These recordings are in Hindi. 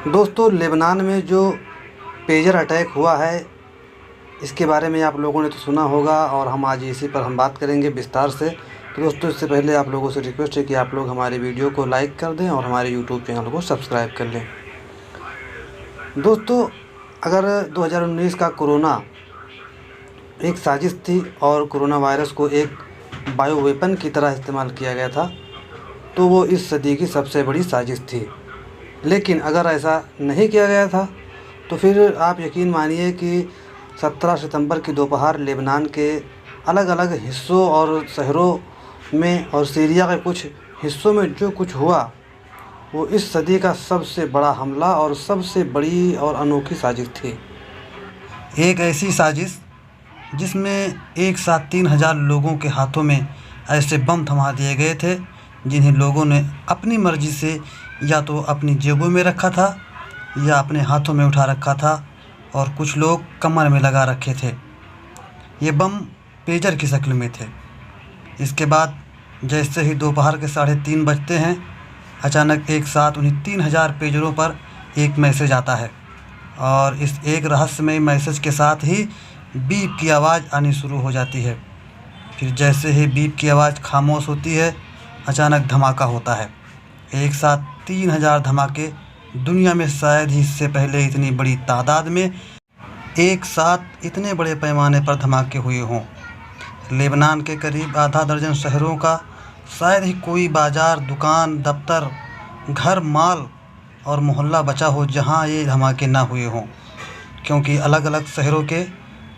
दोस्तों, लेबनान में जो पेजर अटैक हुआ है, इसके बारे में आप लोगों ने तो सुना होगा और हम आज इसी पर हम बात करेंगे विस्तार से। तो दोस्तों, इससे पहले आप लोगों से रिक्वेस्ट है कि आप लोग हमारी वीडियो को लाइक कर दें और हमारे यूट्यूब चैनल को सब्सक्राइब कर लें। दोस्तों, अगर 2019 का कोरोना एक साजिश थी और कोरोना वायरस को एक बायो वेपन की तरह इस्तेमाल किया गया था, तो वो इस सदी की सबसे बड़ी साजिश थी। लेकिन अगर ऐसा नहीं किया गया था तो फिर आप यकीन मानिए कि 17 सितंबर की दोपहर लेबनान के अलग अलग हिस्सों और शहरों में और सीरिया के कुछ हिस्सों में जो कुछ हुआ, वो इस सदी का सबसे बड़ा हमला और सबसे बड़ी और अनोखी साजिश थी। एक ऐसी साजिश जिसमें एक साथ 3000 लोगों के हाथों में ऐसे बम थमा दिए गए थे जिन्हें लोगों ने अपनी मर्ज़ी से या तो अपनी जेबों में रखा था या अपने हाथों में उठा रखा था और कुछ लोग कमर में लगा रखे थे। ये बम पेजर की शक्ल में थे। इसके बाद जैसे ही दोपहर के 3:30 बजते हैं, अचानक एक साथ उन्हीं 3000 पेजरों पर एक मैसेज आता है और इस एक रहस्यमय मैसेज के साथ ही बीप की आवाज़ आनी शुरू हो जाती है। फिर जैसे ही बीप की आवाज़ खामोश होती है, अचानक धमाका होता है। एक साथ 3000 धमाके दुनिया में शायद ही इससे पहले इतनी बड़ी तादाद में एक साथ इतने बड़े पैमाने पर धमाके हुए हों। लेबनान के करीब आधा दर्जन शहरों का शायद ही कोई बाज़ार, दुकान, दफ्तर, घर, माल और मोहल्ला बचा हो जहां ये धमाके ना हुए हों, क्योंकि अलग अलग शहरों के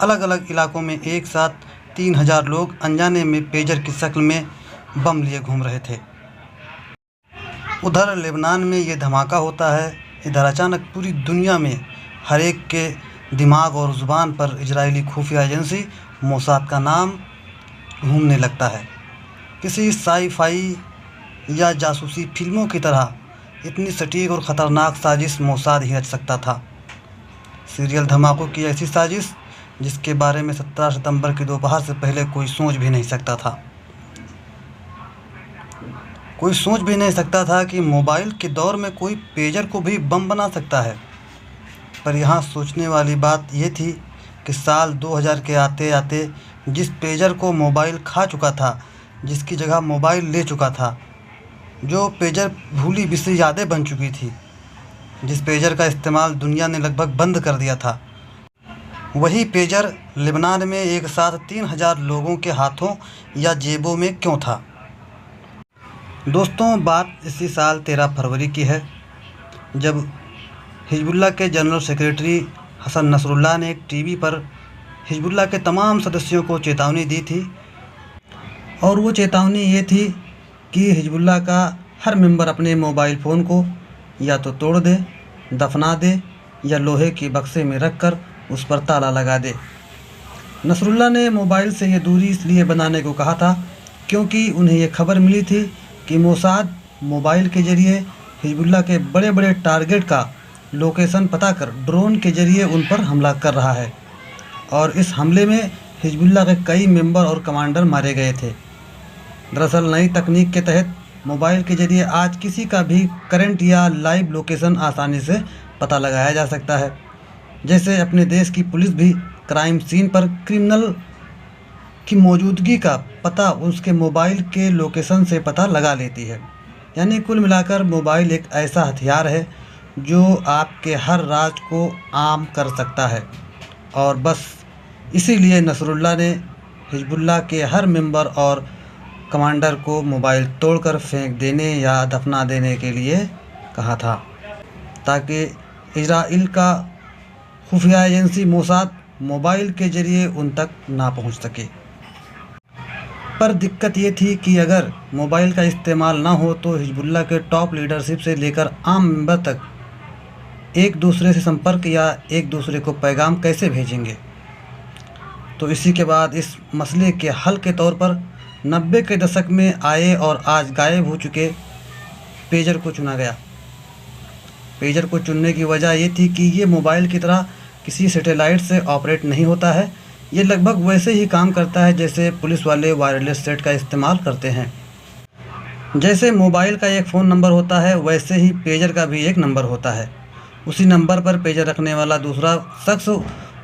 अलग अलग इलाकों में एक साथ 3000 लोग अनजाने में पेजर की शक्ल में बम लिए घूम रहे थे। उधर लेबनान में ये धमाका होता है, इधर अचानक पूरी दुनिया में हर एक के दिमाग और ज़ुबान पर इजरायली खुफिया एजेंसी मोसाद का नाम घूमने लगता है। किसी साई-फाई या जासूसी फिल्मों की तरह इतनी सटीक और ख़तरनाक साजिश मोसाद ही रच सकता था। सीरियल धमाकों की ऐसी साजिश जिसके बारे में 17 सितंबर की दोपहर से पहले कोई सोच भी नहीं सकता था। कोई सोच भी नहीं सकता था कि मोबाइल के दौर में कोई पेजर को भी बम बना सकता है। पर यहाँ सोचने वाली बात ये थी कि साल 2000 के आते आते जिस पेजर को मोबाइल खा चुका था, जिसकी जगह मोबाइल ले चुका था, जो पेजर भूली बिसरी यादें बन चुकी थी, जिस पेजर का इस्तेमाल दुनिया ने लगभग बंद कर दिया था, वही पेजर लेबनान में एक साथ 3000 लोगों के हाथों या जेबों में क्यों था। दोस्तों, बात इसी साल 13 फरवरी की है, जब हिजबुल्लाह के जनरल सेक्रेटरी हसन नसरुल्लाह ने एक टीवी पर हिजबुल्लाह के तमाम सदस्यों को चेतावनी दी थी और वो चेतावनी ये थी कि हिजबुल्लाह का हर मेंबर अपने मोबाइल फ़ोन को या तो तोड़ दे, दफना दे या लोहे की बक्से में रखकर उस पर ताला लगा दे। नसरुल्लाह ने मोबाइल से ये दूरी इसलिए बनाने को कहा था क्योंकि उन्हें ये खबर मिली थी कि मोसाद मोबाइल के ज़रिए हिजबुल्लाह के बड़े बड़े टारगेट का लोकेशन पता कर ड्रोन के ज़रिए उन पर हमला कर रहा है और इस हमले में हिजबुल्लाह के कई मेंबर और कमांडर मारे गए थे। दरअसल नई तकनीक के तहत मोबाइल के ज़रिए आज किसी का भी करंट या लाइव लोकेशन आसानी से पता लगाया जा सकता है। जैसे अपने देश की पुलिस भी क्राइम सीन पर क्रिमिनल की मौजूदगी का पता उसके मोबाइल के लोकेशन से पता लगा लेती है। यानी कुल मिलाकर मोबाइल एक ऐसा हथियार है जो आपके हर राज को आम कर सकता है और बस इसीलिए नसरुल्लाह ने हिजबुल्लाह के हर मेंबर और कमांडर को मोबाइल तोड़कर फेंक देने या दफना देने के लिए कहा था, ताकि इजराइल का खुफिया एजेंसी मोसाद मोबाइल के ज़रिए उन तक ना पहुंच सके। पर दिक्कत ये थी कि अगर मोबाइल का इस्तेमाल ना हो तो हिजबुल्लाह के टॉप लीडरशिप से लेकर आम मेंबर तक एक दूसरे से संपर्क या एक दूसरे को पैगाम कैसे भेजेंगे। तो इसी के बाद इस मसले के हल के तौर पर 90 के दशक में आए और आज गायब हो चुके पेजर को चुना गया। पेजर को चुनने की वजह ये थी कि ये मोबाइल की तरह किसी सैटेलाइट से ऑपरेट नहीं होता है। ये लगभग वैसे ही काम करता है जैसे पुलिस वाले वायरलेस सेट का इस्तेमाल करते हैं। जैसे मोबाइल का एक फ़ोन नंबर होता है, वैसे ही पेजर का भी एक नंबर होता है उसी नंबर पर पेजर रखने वाला दूसरा शख्स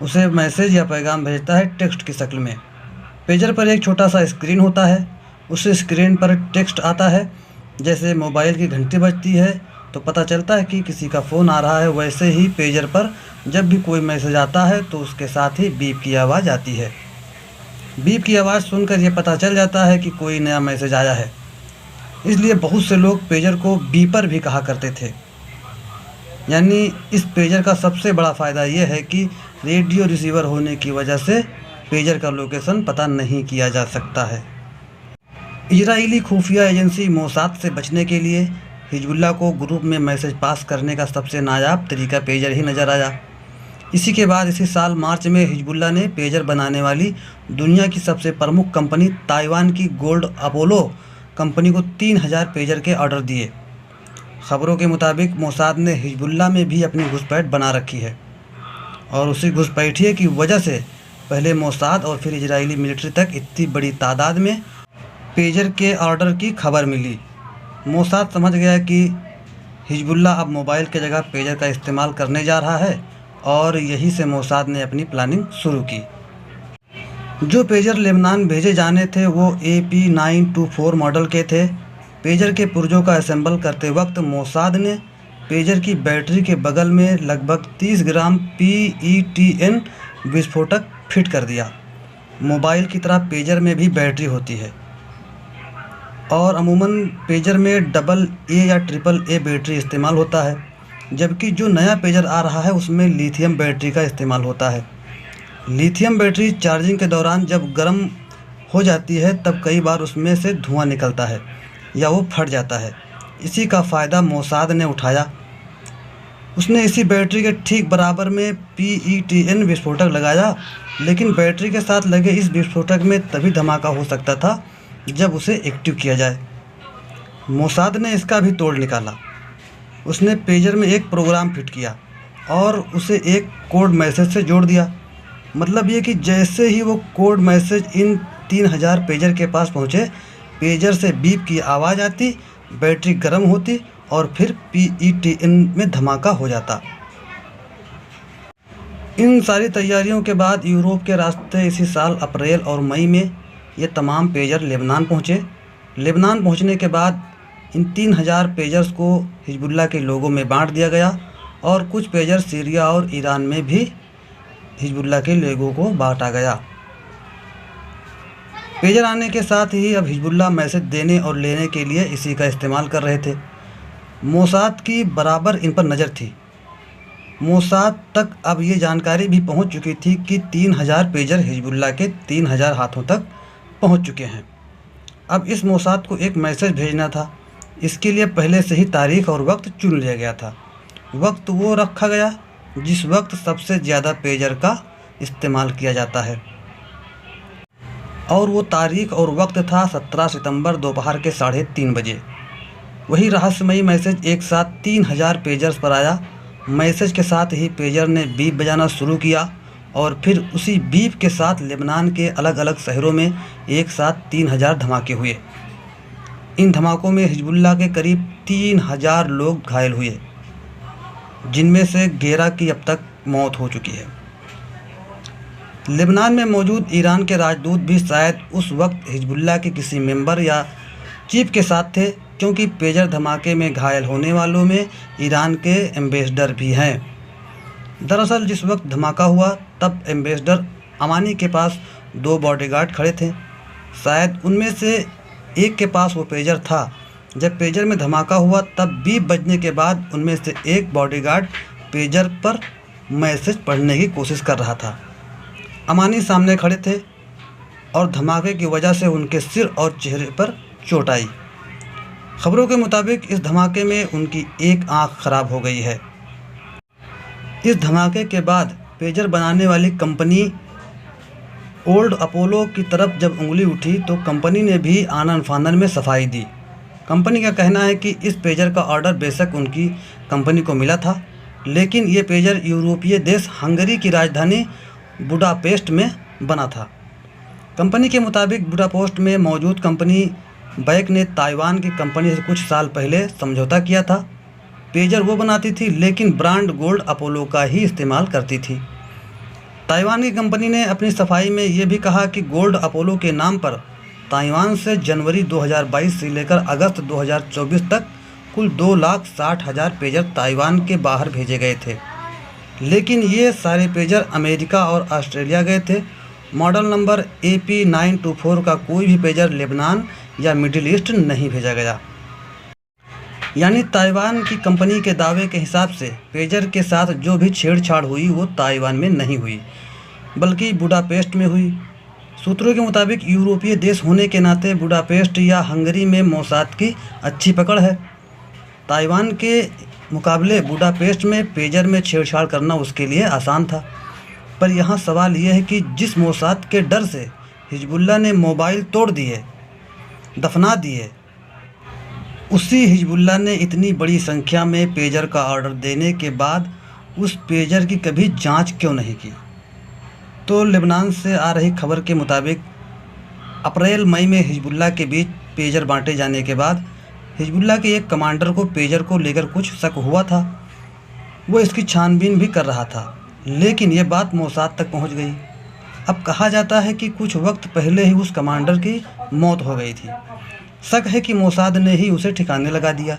उसे मैसेज या पैगाम भेजता है टेक्स्ट की शक्ल में। पेजर पर एक छोटा सा स्क्रीन होता है, उस स्क्रीन पर टेक्स्ट आता है। जैसे मोबाइल की घंटी बजती है तो पता चलता है कि किसी का फ़ोन आ रहा है, वैसे ही पेजर पर जब भी कोई मैसेज आता है तो उसके साथ ही बीप की आवाज़ आती है। बीप की आवाज़ सुनकर यह पता चल जाता है कि कोई नया मैसेज आया है। इसलिए बहुत से लोग पेजर को बीपर भी कहा करते थे। यानी इस पेजर का सबसे बड़ा फ़ायदा यह है कि रेडियो रिसीवर होने की वजह से पेजर का लोकेशन पता नहीं किया जा सकता है। इजरायली खुफिया एजेंसी मोसाद से बचने के लिए हिजबुल्लाह को ग्रुप में मैसेज पास करने का सबसे नायाब तरीका पेजर ही नज़र आया। इसी के बाद इसी साल मार्च में हिजबुल्लाह ने पेजर बनाने वाली दुनिया की सबसे प्रमुख कंपनी ताइवान की गोल्ड अपोलो कंपनी को 3000 पेजर के ऑर्डर दिए। खबरों के मुताबिक मोसाद ने हिजबुल्लाह में भी अपनी घुसपैठ बना रखी है और उसी घुसपैठिए की वजह से पहले मोसाद और फिर इजरायली मिलिट्री तक इतनी बड़ी तादाद में पेजर के ऑर्डर की खबर मिली। मोसाद समझ गया कि हिजबुल्लाह अब मोबाइल के जगह पेजर का इस्तेमाल करने जा रहा है और यही से मोसाद ने अपनी प्लानिंग शुरू की। जो पेजर लेबनान भेजे जाने थे वो AP924 मॉडल के थे। पेजर के पुर्जों का असेंबल करते वक्त मोसाद ने पेजर की बैटरी के बगल में लगभग 30 ग्राम PETN विस्फोटक फिट कर दिया। मोबाइल की तरह पेजर में भी बैटरी होती है और अमूमन पेजर में AA या AAA बैटरी इस्तेमाल होता है, जबकि जो नया पेजर आ रहा है उसमें लिथियम बैटरी का इस्तेमाल होता है। लिथियम बैटरी चार्जिंग के दौरान जब गर्म हो जाती है तब कई बार उसमें से धुआं निकलता है या वो फट जाता है। इसी का फ़ायदा मोसाद ने उठाया। उसने इसी बैटरी के ठीक बराबर में PETN विस्फोटक लगाया, लेकिन बैटरी के साथ लगे इस विस्फोटक में तभी धमाका हो सकता था जब उसे एक्टिव किया जाए। मोसाद ने इसका भी तोड़ निकाला। उसने पेजर में एक प्रोग्राम फिट किया और उसे एक कोड मैसेज से जोड़ दिया। मतलब ये कि जैसे ही वो कोड मैसेज इन 3000 पेजर के पास पहुँचे, पेजर से बीप की आवाज़ आती, बैटरी गर्म होती और फिर PETN में धमाका हो जाता। इन सारी तैयारियों के बाद यूरोप के रास्ते इसी साल अप्रैल और मई में ये तमाम पेजर लेबनान पहुँचे। लेबनान पहुँचने के बाद इन 3000 पेजर्स को हिजबुल्लाह के लोगों में बांट दिया गया और कुछ पेजर सीरिया और ईरान में भी हिजबुल्लाह के लोगों को बांटा गया। पेजर आने के साथ ही अब हिजबुल्लाह मैसेज देने और लेने के लिए इसी का इस्तेमाल कर रहे थे। मोसाद की बराबर इन पर नज़र थी। मोसाद तक अब ये जानकारी भी पहुंच चुकी थी कि 3000 पेजर हिजबुल्लाह के 3000 हाथों तक पहुंच चुके हैं। अब इस मोसाद को एक मैसेज भेजना था। इसके लिए पहले से ही तारीख और वक्त चुन लिया गया था। वक्त वो रखा गया जिस वक्त सबसे ज़्यादा पेजर का इस्तेमाल किया जाता है और वो तारीख और वक्त था 17 सितंबर दोपहर के 3:30 बजे। वही रहस्यमयी मैसेज एक साथ 3000 पेजर्स पर आया। मैसेज के साथ ही पेजर ने बीप बजाना शुरू किया और फिर उसी बीप के साथ लेबनान के अलग अलग शहरों में एक साथ 3000 धमाके हुए। इन धमाकों में हिजबुल्लाह के करीब 3000 लोग घायल हुए, जिनमें से 11 की अब तक मौत हो चुकी है। लेबनान में मौजूद ईरान के राजदूत भी शायद उस वक्त हिजबुल्लाह के किसी मेंबर या चीफ के साथ थे, क्योंकि पेजर धमाके में घायल होने वालों में ईरान के एम्बेसडर भी हैं। दरअसल जिस वक्त धमाका हुआ तब एम्बेसडर अमानी के पास 2 बॉडीगार्ड खड़े थे। शायद उनमें से एक के पास वो पेजर था। जब पेजर में धमाका हुआ तब बीप बजने के बाद उनमें से एक बॉडीगार्ड पेजर पर मैसेज पढ़ने की कोशिश कर रहा था। अमानी सामने खड़े थे और धमाके की वजह से उनके सिर और चेहरे पर चोट आई। खबरों के मुताबिक इस धमाके में उनकी एक आंख खराब हो गई है। इस धमाके के बाद पेजर बनाने वाली कंपनी ओल्ड अपोलो की तरफ जब उंगली उठी तो कंपनी ने भी आनन फानन में सफाई दी। कंपनी का कहना है कि इस पेजर का ऑर्डर बेशक उनकी कंपनी को मिला था, लेकिन ये पेजर यूरोपीय देश हंगरी की राजधानी बुडापेस्ट में बना था। कंपनी के मुताबिक बुडापेस्ट में मौजूद कंपनी बैक ने ताइवान की कंपनी से कुछ साल पहले समझौता किया था पेजर वो बनाती थी, लेकिन ब्रांड गोल्ड अपोलो का ही इस्तेमाल करती थी। ताइवान की कंपनी ने अपनी सफाई में ये भी कहा कि गोल्ड अपोलो के नाम पर ताइवान से जनवरी 2022 से लेकर अगस्त 2024 तक कुल 2,60,000 पेजर ताइवान के बाहर भेजे गए थे, लेकिन ये सारे पेजर अमेरिका और ऑस्ट्रेलिया गए थे। मॉडल नंबर AP924 का कोई भी पेजर लेबनान या मिडिल ईस्ट नहीं भेजा गया। यानी ताइवान की कंपनी के दावे के हिसाब से पेजर के साथ जो भी छेड़छाड़ हुई वो ताइवान में नहीं हुई, बल्कि बुडापेस्ट में हुई। सूत्रों के मुताबिक यूरोपीय देश होने के नाते बुडापेस्ट या हंगरी में मोसाद की अच्छी पकड़ है। ताइवान के मुकाबले बुडापेस्ट में पेजर में छेड़छाड़ करना उसके लिए आसान था। पर यहाँ सवाल यह है कि जिस मोसाद के डर से हिजबुल्लाह ने मोबाइल तोड़ दिए, दफना दिए, उसी हिजबुल्लाह ने इतनी बड़ी संख्या में पेजर का ऑर्डर देने के बाद उस पेजर की कभी जांच क्यों नहीं की? तो लेबनान से आ रही खबर के मुताबिक अप्रैल मई में हिजबुल्लाह के बीच पेजर बांटे जाने के बाद हिजबुल्लाह के एक कमांडर को पेजर को लेकर कुछ शक हुआ था। वो इसकी छानबीन भी कर रहा था, लेकिन ये बात मोसाद तक पहुंच गई। अब कहा जाता है कि कुछ वक्त पहले ही उस कमांडर की मौत हो गई थी। शक है कि मोसाद ने ही उसे ठिकाने लगा दिया।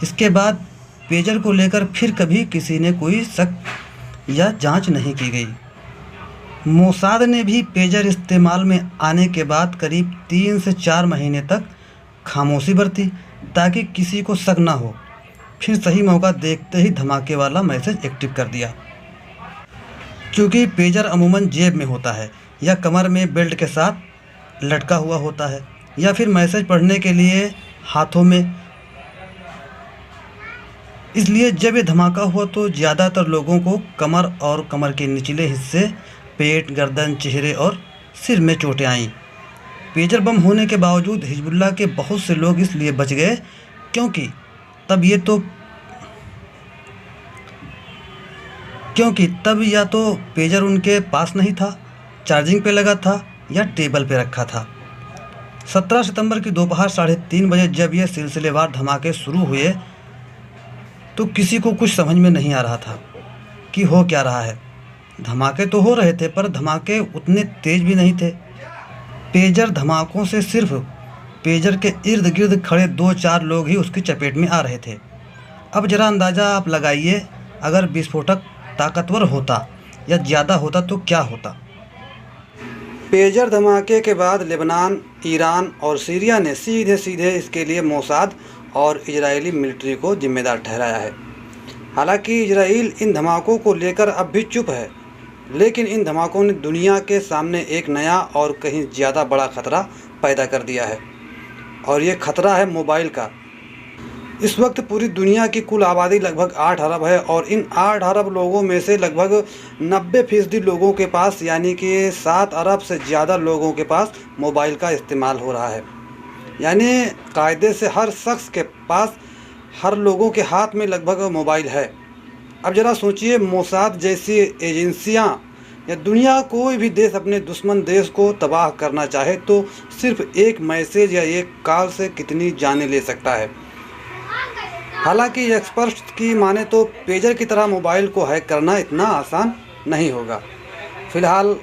इसके बाद पेजर को लेकर फिर कभी किसी ने कोई शक या जांच नहीं की गई। मोसाद ने भी पेजर इस्तेमाल में आने के बाद करीब 3 से 4 महीने तक खामोशी बरती, ताकि किसी को शक ना हो। फिर सही मौका देखते ही धमाके वाला मैसेज एक्टिव कर दिया। क्योंकि पेजर अमूमन जेब में होता है या कमर में बेल्ट के साथ लटका हुआ होता है, या फिर मैसेज पढ़ने के लिए हाथों में। इसलिए जब ये धमाका हुआ तो ज़्यादातर लोगों को कमर और कमर के निचले हिस्से, पेट, गर्दन, चेहरे और सिर में चोटें आईं। पेजर बम होने के बावजूद हिजबुल्लाह के बहुत से लोग इसलिए बच गए क्योंकि तब या तो पेजर उनके पास नहीं था, चार्जिंग पे लगा था या टेबल पे रखा था। 17 सितंबर की दोपहर 3:30 बजे जब ये सिलसिलेवार धमाके शुरू हुए तो किसी को कुछ समझ में नहीं आ रहा था कि हो क्या रहा है। धमाके तो हो रहे थे, पर धमाके उतने तेज भी नहीं थे। पेजर धमाकों से सिर्फ पेजर के इर्द गिर्द खड़े 2-4 लोग ही उसकी चपेट में आ रहे थे। अब ज़रा अंदाज़ा आप लगाइए, अगर विस्फोटक ताकतवर होता या ज़्यादा होता तो क्या होता। पेजर धमाके के बाद लेबनान, ईरान और सीरिया ने सीधे सीधे इसके लिए मोसाद और इजरायली मिलिट्री को जिम्मेदार ठहराया है। हालांकि इजराइल इन धमाकों को लेकर अब भी चुप है, लेकिन इन धमाकों ने दुनिया के सामने एक नया और कहीं ज़्यादा बड़ा खतरा पैदा कर दिया है, और ये खतरा है मोबाइल का। इस वक्त पूरी दुनिया की कुल आबादी लगभग 8 अरब है, और इन 8 अरब लोगों में से लगभग 90% लोगों के पास, यानी कि 7 अरब से ज़्यादा लोगों के पास मोबाइल का इस्तेमाल हो रहा है। यानी कायदे से हर शख्स के पास, हर लोगों के हाथ में लगभग मोबाइल है। अब ज़रा सोचिए, मोसाद जैसी एजेंसियां या दुनिया कोई भी देश अपने दुश्मन देश को तबाह करना चाहे तो सिर्फ एक मैसेज या एक कॉल से कितनी जानें ले सकता है। हालांकि एक्सपर्ट्स की माने तो पेजर की तरह मोबाइल को हैक करना इतना आसान नहीं होगा। फ़िलहाल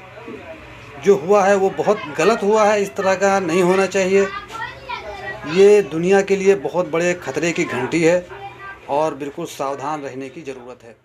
जो हुआ है वो बहुत गलत हुआ है, इस तरह का नहीं होना चाहिए। ये दुनिया के लिए बहुत बड़े खतरे की घंटी है और बिल्कुल सावधान रहने की ज़रूरत है।